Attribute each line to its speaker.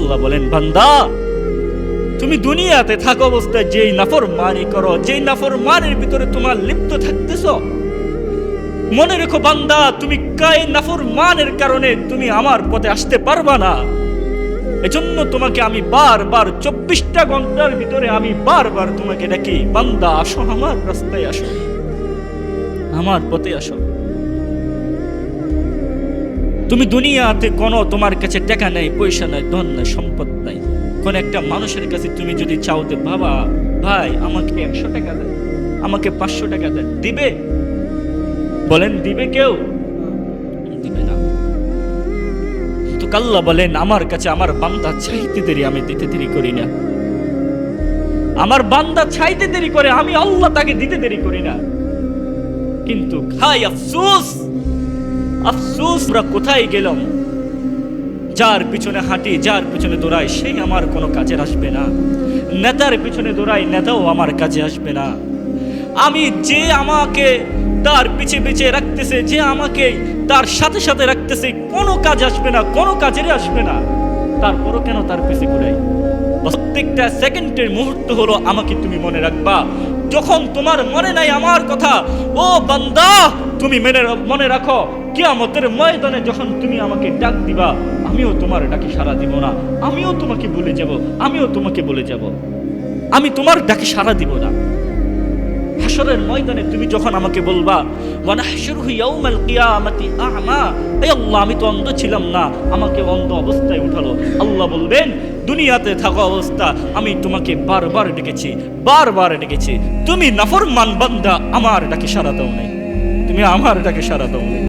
Speaker 1: আল্লাহ বলেন, বান্দা তুমি দুনিয়াতে থাকা অবস্থায় যেই নাফরমানি করো, যেই নাফরমানির ভিতরে তোমার লিপ্ত থাকতেছ, মনে রেখো বান্দা, তুমি কাই নাফরমানের কারণে তুমি আমার পথে আসতে পারবা না। এজন্য তোমাকে আমি বারবার 24টা ঘন্টার ভিতরে আমি বারবার তোমাকে ডাকি, বান্দা আসো, আমার রাস্তায় আসো, আমার পথে আসো। তুমি দুনিয়াতে কোনো তোমার কাছে টাকা নাই, পয়সা নাই, ধন নাই, সম্পদ নাই। কোন একটা মানুষের কাছে তুমি যদি চাও যে বাবা ভাই আমাকে 100 টাকা দেন, আমাকে 500 টাকা দেন, দিবে? বলেন দিবে কেউ? দিবে না। তো আল্লাহ বলেন, আমার কাছে আমার বান্দা চাইতে দেরি, আমি দিতে দেরি করি না। আমার বান্দা চাইতে দেরি করে, আমি আল্লাহ তাকে দিতে দেরি করি না। কিন্তু খাই আফসোস, আফসোস আমরা কোথায় গেলাম? যার পিছনে হাঁটি, যার পিছনে দৌড়াই, সেই আমার কোনো কাজে আসবে না। নেতার পিছনে দৌড়াই, নেতাও আমার কাজে আসবে না। আমি যে আমাকে তার পিছে পিছে রাখতেছে, যে আমাকে তার সাথে সাথে রাখতেছে, কোনো কাজ আসবে না, কোনো কাজেরই আসবে না। তারপরও কেন তার পিছে ঘুরাই? প্রত্যেকটা সেকেন্ডের মুহূর্ত হলো আমাকে তুমি মনে রাখবা। যখন তোমার মনে নাই আমার কথা, ও বান্দা তুমি মনে রাখো, কিয়ামতের ময়দানে যখন তুমি আমাকে ডাক দিবা, আমিও তোমার ডাকে সাড়া দিব না, আমিও তোমাকে বলে যাব, আমিও তোমাকে বলে যাব, আমি তোমার ডাকে সাড়া দিব না। হাশরের ময়দানে তুমি যখন আমাকে বলবা, ওয়ানাহশুরহু ইয়াউমাল কিয়ামাতি আ'মা, হে আল্লাহ আমি তো অন্ধ ছিলাম না, আমাকে অন্ধ অবস্থায় উঠালো। আল্লাহ বলবেন, দুনিয়াতে থাকা অবস্থা আমি তোমাকে বারবার ডেকেছি, বারবার ডেকেছি, তুমি নাফরমান বান্দা, আমার ডাকে সাড়া দাও নাই, তুমি আমার ডাকে সাড়া দাও নাই।